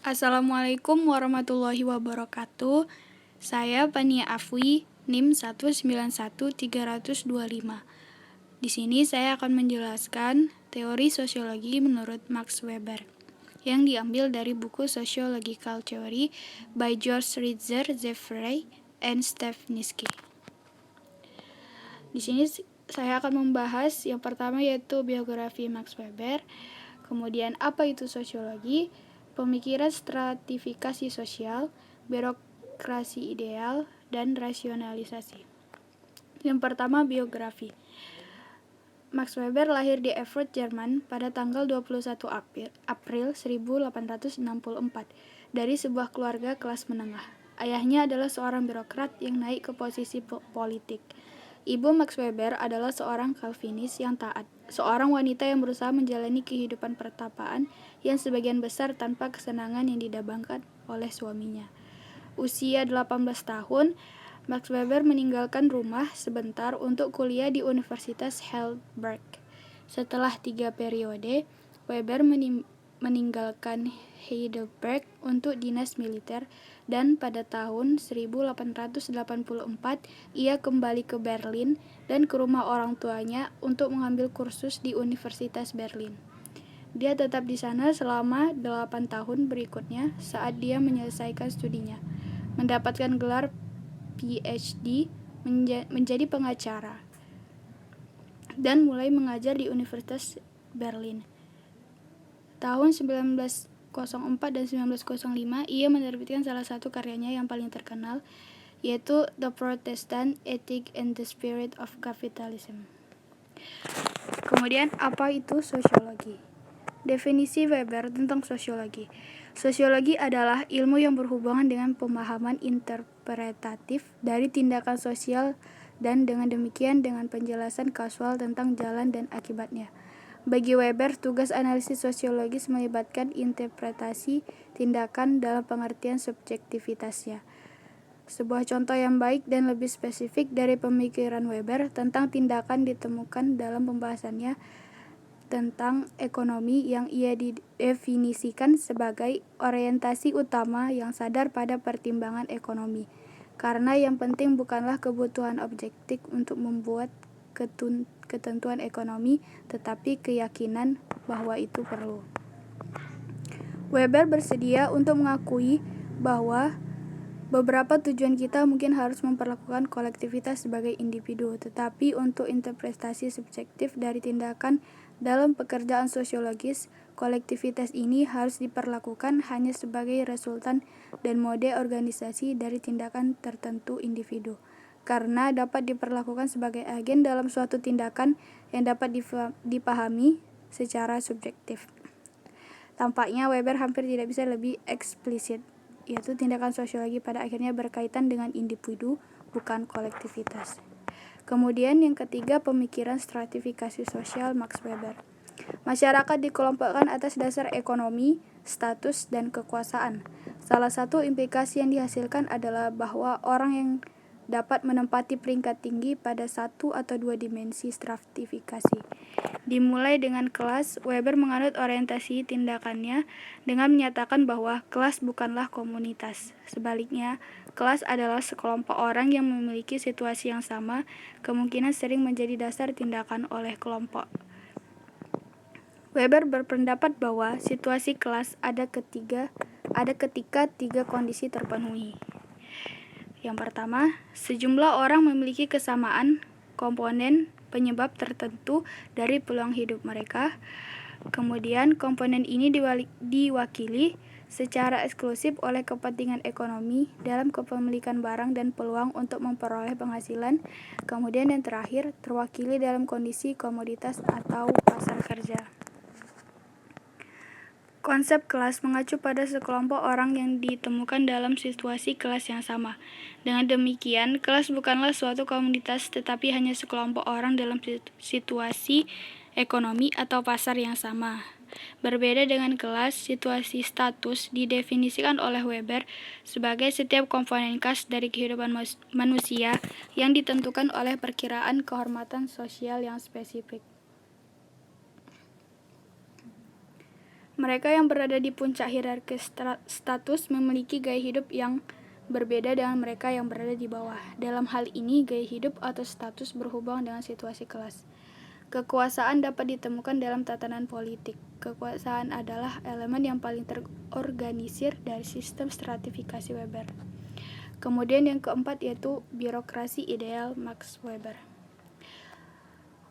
Assalamualaikum warahmatullahi wabarakatuh. Saya Pania Afwi, NIM 1913025. Di sini saya akan menjelaskan teori sosiologi menurut Max Weber yang diambil dari buku Sociological Theory by George Ritzer, Jeffrey, and Stevninsky. Di sini saya akan membahas yang pertama yaitu biografi Max Weber, kemudian apa itu sosiologi, pemikiran stratifikasi sosial, birokrasi ideal, dan rasionalisasi. Yang pertama, biografi. Max Weber lahir di Erfurt, Jerman pada tanggal 21 April 1864 dari sebuah keluarga kelas menengah. Ayahnya adalah seorang birokrat yang naik ke posisi politik. Ibu Max Weber adalah seorang Calvinis yang taat, seorang wanita yang berusaha menjalani kehidupan pertapaan yang sebagian besar tanpa kesenangan yang didambangkan oleh suaminya. Usia 18 tahun, Max Weber meninggalkan rumah sebentar untuk kuliah di Universitas Heidelberg. Setelah 3 periode, Weber meninggalkan Heidelberg untuk dinas militer, dan pada tahun 1884 ia kembali ke Berlin dan ke rumah orang tuanya untuk mengambil kursus di Universitas Berlin. Dia tetap di sana selama 8 tahun berikutnya saat dia menyelesaikan studinya, mendapatkan gelar PhD, menjadi pengacara, dan mulai mengajar di Universitas Berlin. Tahun 1904 dan 1905 ia menerbitkan salah satu karyanya yang paling terkenal, yaitu The Protestant Ethic and the Spirit of Capitalism. Kemudian, apa itu sosiologi? Definisi Weber tentang sosiologi. Sosiologi adalah ilmu yang berhubungan dengan pemahaman interpretatif dari tindakan sosial dan dengan demikian dengan penjelasan kausal tentang jalan dan akibatnya. Bagi Weber, tugas analisis sosiologis melibatkan interpretasi tindakan dalam pengertian subjektivitasnya. Sebuah contoh yang baik dan lebih spesifik dari pemikiran Weber tentang tindakan ditemukan dalam pembahasannya tentang ekonomi yang ia didefinisikan sebagai orientasi utama yang sadar pada pertimbangan ekonomi, karena yang penting bukanlah kebutuhan objektif untuk membuat ketentuan ekonomi, tetapi keyakinan bahwa itu perlu. Weber bersedia untuk mengakui bahwa beberapa tujuan kita mungkin harus memperlakukan kolektivitas sebagai individu, tetapi untuk interpretasi subjektif dari tindakan dalam pekerjaan sosiologis, kolektivitas ini harus diperlakukan hanya sebagai resultan dan mode organisasi dari tindakan tertentu individu, karena dapat diperlakukan sebagai agen dalam suatu tindakan yang dapat dipahami secara subjektif. Tampaknya Weber hampir tidak bisa lebih eksplisit, yaitu tindakan sosiologi pada akhirnya berkaitan dengan individu, bukan kolektivitas. Kemudian yang ketiga, pemikiran stratifikasi sosial Max Weber. Masyarakat dikelompokkan atas dasar ekonomi, status, dan kekuasaan. Salah satu implikasi yang dihasilkan adalah bahwa orang yang dapat menempati peringkat tinggi pada satu atau dua dimensi stratifikasi. Dimulai dengan kelas, Weber menganut orientasi tindakannya dengan menyatakan bahwa kelas bukanlah komunitas. Sebaliknya, kelas adalah sekelompok orang yang memiliki situasi yang sama, kemungkinan sering menjadi dasar tindakan oleh kelompok. Weber berpendapat bahwa situasi kelas ada ketika tiga kondisi terpenuhi. Yang pertama, sejumlah orang memiliki kesamaan komponen penyebab tertentu dari peluang hidup mereka. Kemudian, komponen ini diwakili secara eksklusif oleh kepentingan ekonomi dalam kepemilikan barang dan peluang untuk memperoleh penghasilan. Kemudian yang terakhir, terwakili dalam kondisi komoditas atau pasar kerja. Konsep kelas mengacu pada sekelompok orang yang ditemukan dalam situasi kelas yang sama. Dengan demikian, kelas bukanlah suatu komunitas tetapi hanya sekelompok orang dalam situasi ekonomi atau pasar yang sama. Berbeda dengan kelas, situasi status didefinisikan oleh Weber sebagai setiap komponen khas dari kehidupan manusia yang ditentukan oleh perkiraan kehormatan sosial yang spesifik. Mereka yang berada di puncak hierarki status memiliki gaya hidup yang berbeda dengan mereka yang berada di bawah. Dalam hal ini, gaya hidup atau status berhubungan dengan situasi kelas. Kekuasaan dapat ditemukan dalam tatanan politik. Kekuasaan adalah elemen yang paling terorganisir dari sistem stratifikasi Weber. Kemudian yang keempat yaitu birokrasi ideal Max Weber.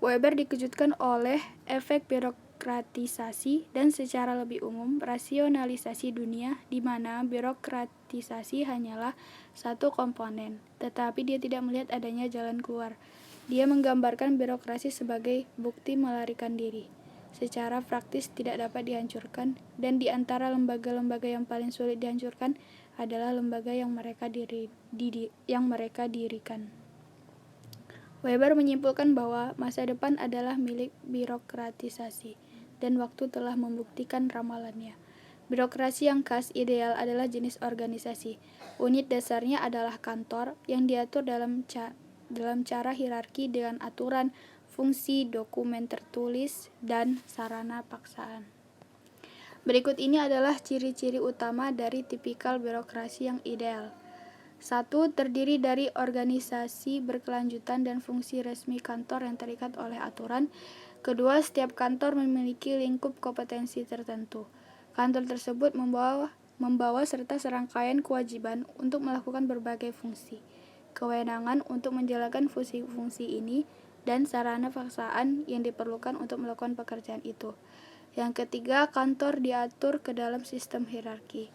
Weber dikejutkan oleh efek birokratisasi dan secara lebih umum rasionalisasi dunia, di mana birokratisasi hanyalah satu komponen, tetapi dia tidak melihat adanya jalan keluar. Dia menggambarkan birokrasi sebagai bukti melarikan diri. Secara praktis tidak dapat dihancurkan, dan di antara lembaga-lembaga yang paling sulit dihancurkan adalah lembaga yang mereka dirikan. Weber menyimpulkan bahwa masa depan adalah milik birokratisasi, dan waktu telah membuktikan ramalannya. Birokrasi yang khas ideal adalah jenis organisasi. Unit dasarnya adalah kantor yang diatur dalam cara hierarki dengan aturan, fungsi, dokumen tertulis, dan sarana paksaan. Berikut ini adalah ciri-ciri utama dari tipikal birokrasi yang ideal. 1. Terdiri dari organisasi berkelanjutan dan fungsi resmi kantor yang terikat oleh aturan. Kedua, setiap kantor memiliki lingkup kompetensi tertentu. Kantor tersebut membawa serta serangkaian kewajiban untuk melakukan berbagai fungsi, kewenangan untuk menjalankan fungsi-fungsi ini, dan sarana paksaan yang diperlukan untuk melakukan pekerjaan itu. Yang ketiga, kantor diatur ke dalam sistem hierarki.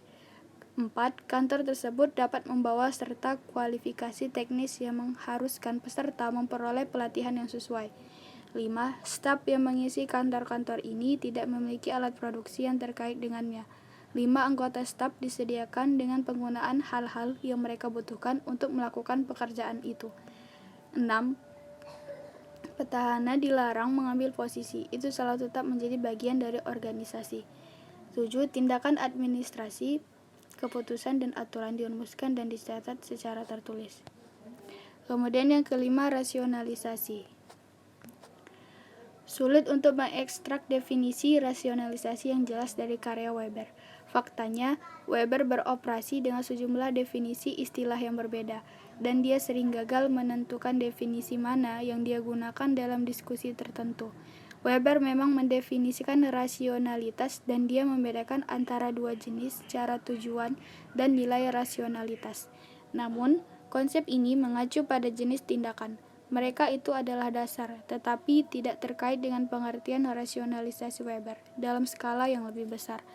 4. Kantor tersebut dapat membawa serta kualifikasi teknis yang mengharuskan peserta memperoleh pelatihan yang sesuai. 5. Staf yang mengisi kantor-kantor ini tidak memiliki alat produksi yang terkait dengannya. 5. Anggota staf disediakan dengan penggunaan hal-hal yang mereka butuhkan untuk melakukan pekerjaan itu. 6. Petahana dilarang mengambil posisi, itu selalu tetap menjadi bagian dari organisasi. 7. Tindakan administrasi, keputusan dan aturan dirumuskan dan dicatat secara tertulis. Kemudian yang kelima, rasionalisasi. Sulit untuk mengekstrak definisi rasionalisasi yang jelas dari karya Weber. Faktanya, Weber beroperasi dengan sejumlah definisi istilah yang berbeda, dan dia sering gagal menentukan definisi mana yang dia gunakan dalam diskusi tertentu. Weber memang mendefinisikan rasionalitas, dan dia membedakan antara dua jenis cara tujuan dan nilai rasionalitas. Namun, konsep ini mengacu pada jenis tindakan. Mereka itu adalah dasar, tetapi tidak terkait dengan pengertian rasionalisasi Weber dalam skala yang lebih besar.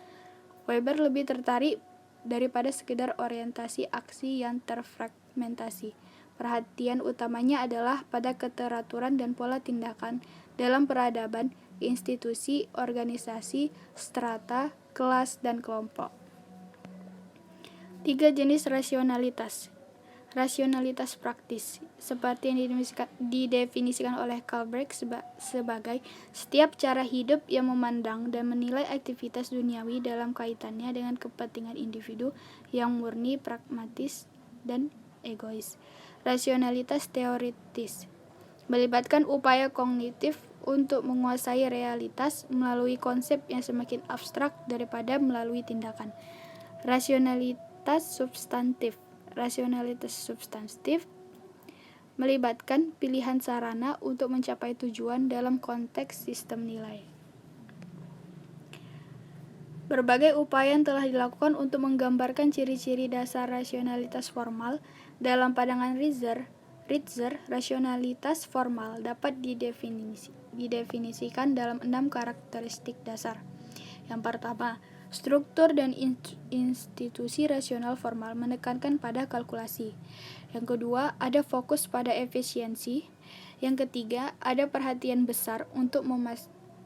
Weber lebih tertarik daripada sekedar orientasi aksi yang terfragmentasi. Perhatian utamanya adalah pada keteraturan dan pola tindakan dalam peradaban, institusi, organisasi, strata, kelas, dan kelompok. 3 jenis rasionalitas. Rasionalitas praktis, seperti yang didefinisikan oleh Karl Barth sebagai setiap cara hidup yang memandang dan menilai aktivitas duniawi dalam kaitannya dengan kepentingan individu yang murni pragmatis dan egois. Rasionalitas teoritis melibatkan upaya kognitif untuk menguasai realitas melalui konsep yang semakin abstrak daripada melalui tindakan. Rasionalitas substantif. Rasionalitas substantif melibatkan pilihan sarana untuk mencapai tujuan dalam konteks sistem nilai. Berbagai upaya yang telah dilakukan untuk menggambarkan ciri-ciri dasar rasionalitas formal. Dalam pandangan Ritzer, rasionalitas formal dapat didefinisikan dalam 6 karakteristik dasar. Yang pertama, struktur dan institusi rasional formal menekankan pada kalkulasi. Yang kedua, ada fokus pada efisiensi. Yang ketiga, ada perhatian besar untuk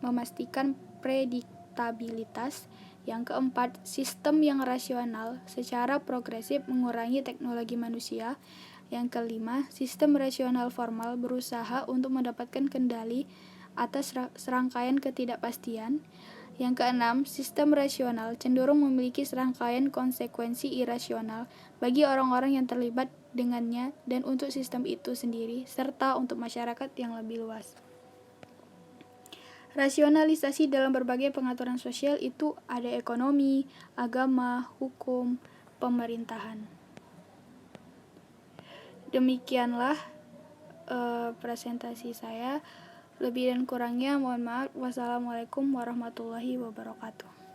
memastikan prediktabilitas. Yang keempat, sistem yang rasional secara progresif mengurangi teknologi manusia. Yang kelima, sistem rasional formal berusaha untuk mendapatkan kendali atas serangkaian ketidakpastian. Yang keenam, sistem rasional cenderung memiliki serangkaian konsekuensi irasional bagi orang-orang yang terlibat dengannya dan untuk sistem itu sendiri, serta untuk masyarakat yang lebih luas. Rasionalisasi dalam berbagai pengaturan sosial itu ada ekonomi, agama, hukum, pemerintahan. Demikianlah presentasi saya. Lebih dan kurangnya mohon maaf. Wassalamualaikum warahmatullahi wabarakatuh.